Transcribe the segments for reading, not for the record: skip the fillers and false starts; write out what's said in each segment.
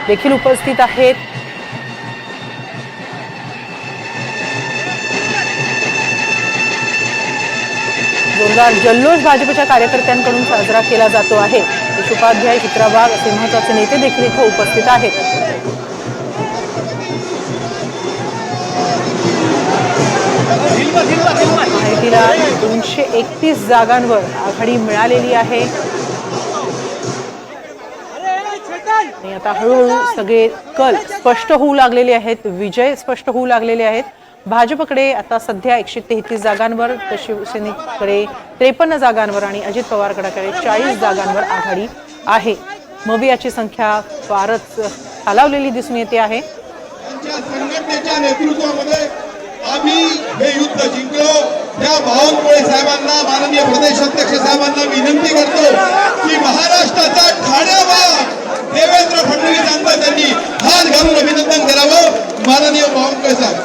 देखील उपस्थित आहेत। जोरदार जल्लोष भाजपच्या कार्यकर्त्यांकडून साजरा केला जातो आहे। यश उपाध्याय, चित्रा वाघ असे महत्त्वाचे नेते देखील इथे उपस्थित आहेत। महायुतीला 231 जागांवर आघाडी मिळालेली आहे आणि आता हळूहळू सगळे कल स्पष्ट होऊ लागलेले आहेत, विजय स्पष्ट होऊ लागलेले आहेत। भाजपकडे आता सध्या 133 जागांवर, तर शिवसेनेकडे 53 जागांवर आणि अजित पवार गटाकडे 40 जागांवर आघाडी आहे। मवियाची संख्या फारच खालावलेली दिसून येते आहे। संघटनेच्या नेतृत्वामध्ये आम्ही हे युद्ध जिंकलो। त्या बावनकुळे साहेबांना, माननीय प्रदेशाध्यक्ष साहेबांना विनंती करतो की महाराष्ट्राचा ठाण्यावर देवेंद्र फडणवीस यांना त्यांनी हात घालून अभिनंदन करावं। माननीय बावनकुळे साहेब,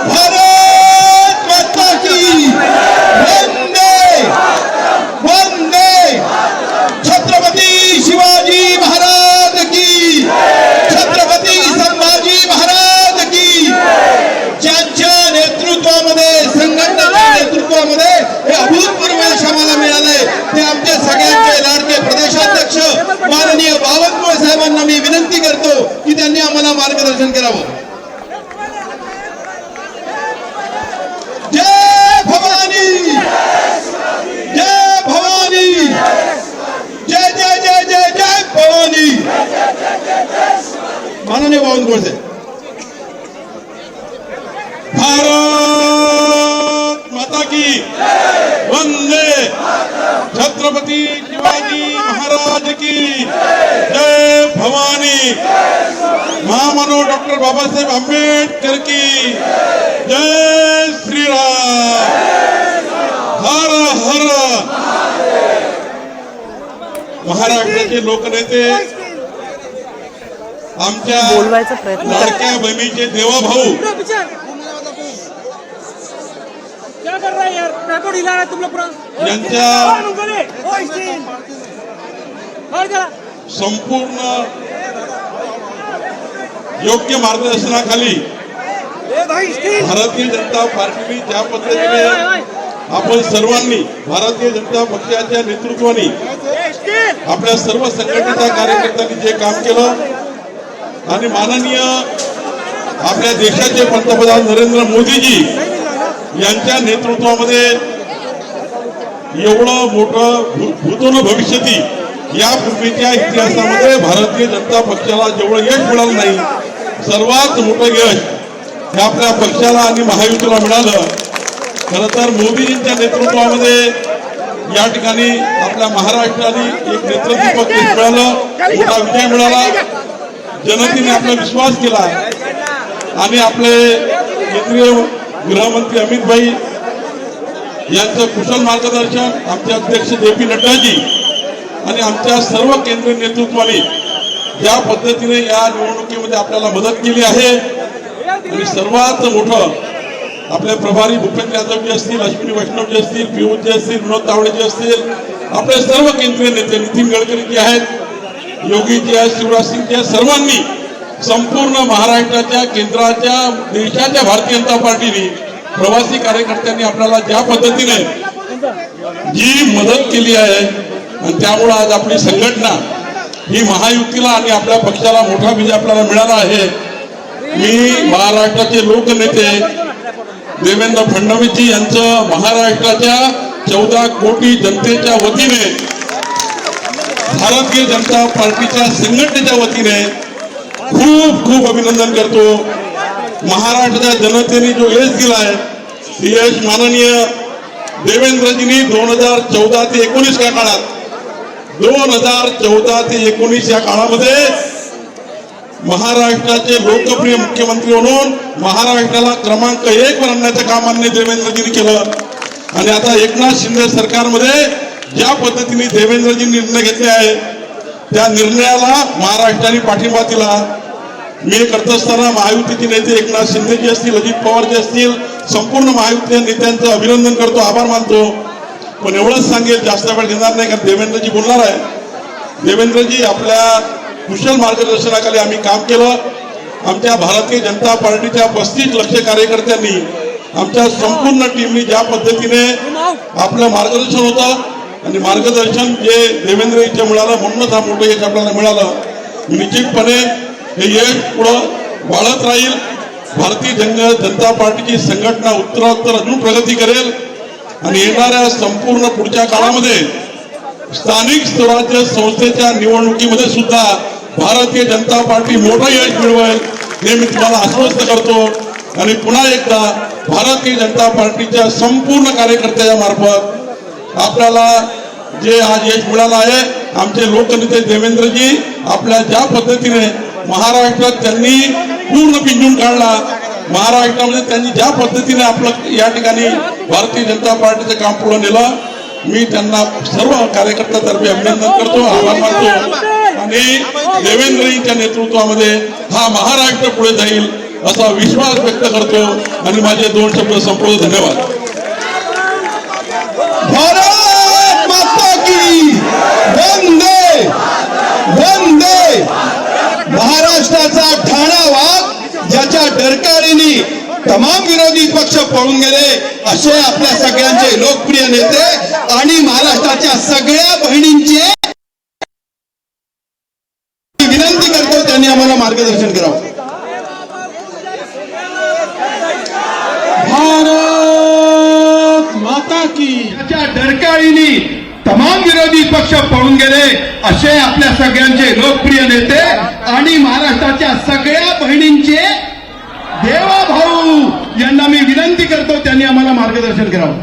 भारत माता की वंदे वंदे, छत्रपती शिवाजी महाराज की, छत्रपती संभाजी महाराज की। ज्यांच्या नेतृत्वामध्ये, संघटनेच्या नेतृत्वामध्ये हे अभूतपूर्व यश आम्हाला मिळालंय ते आमचे सगळ्यांचे लाडके प्रदेशाध्यक्ष माननीय बावनकुळे साहेबांना मी विनंती करतो की त्यांनी आम्हाला मार्गदर्शन करावं। जय भवानी, जय भवानी, जय जय जय जय जय भवानी। माननीय बावनकुळे साहेब, भारत माता की वंदे, छत्रपती शिवाजी महाराज की जय भवानी, महामानव डॉक्टर बाबासाहेब आंबेडकर की जय श्रीराम, हर हर। महाराष्ट्राचे लोकनेते, आमच्या बोलवायचा प्रयत्न लाडक्या बहिणीचे देवाभाऊ, यांच्या संपूर्ण योग्य मार्गदर्शनाखाली भारतीय जनता पार्टीने ज्या पद्धतीने आपण सर्वांनी, भारतीय जनता पक्षाच्या नेतृत्वाने, आपल्या सर्व संघटनेच्या कार्यकर्त्यांनी जे काम केलं आणि माननीय आपल्या देशाचे पंतप्रधान नरेंद्र मोदीजी यांच्या नेतृत्वामध्ये एवढं मोठं भूतोन भविष्यती यापूर्वीच्या इतिहासामध्ये भारतीय जनता पक्षाला जेवढं यश मिळालं नाही, सर्वात मोठं यश हे आपल्या पक्षाला आणि महायुतीला मिळालं। खरं तर मोदीजींच्या नेतृत्वामध्ये या ठिकाणी आपल्या महाराष्ट्राने एक नेतृत्वपद मिळालं, मोठा विजय मिळाला। जनतेने आपला विश्वास केला आणि आपले केंद्रीय गृहमंत्री अमित भाई यांचं कुशल मार्गदर्शन, आमचे अध्यक्ष JP नड्डाजी आणि आमच्या सर्व केंद्रीय नेतृत्वाने ज्या पद्धतीने या निवडणुकीमध्ये आपल्याला मदत केली आहे आणि सर्वात मोठं आपले प्रभारी भूपेंद्र यादवजी असतील, अश्विनी वैष्णवजी असतील, पियुषजी असतील, विनोद तावडेजी असतील, आपले सर्व केंद्रीय नेते नितीन गडकरीजी आहेत, योगीजी आहेत, शिवराज सिंगजी आहेत, सर्वांनी संपूर्ण महाराष्ट्राच्या, केंद्राच्या, देशाच्या भारतीय जनता पार्टीने, प्रवासी कार्यकर्त्यांनी आपल्याला ज्या पद्धतीने जी मदत केली आहे आणि त्यामुळे आज आपली संघटना ही महायुतीला आणि आपल्या पक्षाला मोठा विजय आपल्याला मिळाला आहे। मी महाराष्ट्राचे लोकनेते देवेंद्र फडणवीसजी यांचं महाराष्ट्राच्या 14 कोटी जनतेच्या वतीने, भारतीय जनता पार्टीच्या संघटनेच्या वतीने खूप खूप अभिनंदन करतो। महाराष्ट्राच्या जनतेने जो यश दिलाय ते यश माननीय देवेंद्रजींनी 2014 ते 19 या काळात, 2014 ते 19 या काळामध्ये महाराष्ट्राचे लोकप्रिय मुख्यमंत्री म्हणून महाराष्ट्राला क्रमांक 1 वर आणण्याचं काम माननीय देवेंद्रजींनी केलं आणि आता एकनाथ शिंदे सरकारमध्ये ज्या पद्धतीने देवेंद्रजींनी निर्णय घेतले आहे त्या निर्णयाला महाराष्ट्राने पाठिंबा दिला। मी करत असताना महायुतीचे नेते एकनाथ शिंदेजी असतील, अजित पवारजी असतील, संपूर्ण महायुतीच्या नेत्यांचं अभिनंदन करतो, आभार मानतो। पण एवढंच सांगेल, जास्त वेळ घेणार नाही, कारण देवेंद्रजी बोलणार आहे. देवेंद्रजी, आपल्या कुशल मार्गदर्शनाखाली आम्ही काम केलं. आमच्या भारतीय जनता पार्टीच्या 35 लाख कार्यकर्त्यांनी, आमच्या संपूर्ण टीमनी ज्या पद्धतीने आपलं मार्गदर्शन होतं आणि मार्गदर्शन जे देवेंद्रजीच्या मिळालं, म्हणूनच हा मोठं यश आपल्याला मिळालं. निश्चितपणे हे यश पुढं वाढत राहील. भारतीय जनता पार्टीची संघटना उत्तरोत्तर अजून प्रगती करेल आणि येणाऱ्या संपूर्ण पुढच्या काळामध्ये स्थानिक स्वराज्य संस्थेच्या निवडणुकीमध्ये सुद्धा भारतीय जनता पार्टी मोठं यश मिळवेल हे मी तुम्हाला आश्वस्त करतो. आणि पुन्हा एकदा भारतीय जनता पार्टीच्या संपूर्ण कार्यकर्त्याच्या मार्फत आपल्याला जे आज यश मिळालं आहे, आमचे लोकनेते देवेंद्रजी आपल्या ज्या पद्धतीने महाराष्ट्रात त्यांनी पूर्ण पिंजून काढला, महाराष्ट्रामध्ये त्यांनी ज्या पद्धतीने आपलं या ठिकाणी भारतीय जनता पार्टीचं काम पुढे नेलं, मी त्यांना सर्व कार्यकर्त्यातर्फे अभिनंदन करतो, आभार मानतो आणि देवेंद्रजींच्या नेतृत्वामध्ये हा महाराष्ट्र पुढे जाईल असा विश्वास व्यक्त करतो आणि माझे 2 शब्द संपवतो. धन्यवाद. भारत माता की वंदे वंदे. महाराष्ट्राचा ठाणा वाघ ज्याच्या डरकाळीने तमाम विरोधी पक्ष पळून गेले, असे आपल्या सगळ्यांचे लोकप्रिय नेते आणि महाराष्ट्राच्या सगळ्या बहिणींची विनंती करतो त्यांनी आम्हाला मार्गदर्शन करावं. भारत माता की. ज्याच्या डरकाळीने तमाम विरोधी पक्ष पळून गेले, असे आपल्या सगळ्यांचे लोकप्रिय नेते आणि महाराष्ट्राच्या सगळ्या बहिणींचे देवा भाऊ यांना मी विनंती करतो त्यांनी आम्हाला मार्गदर्शन करावं.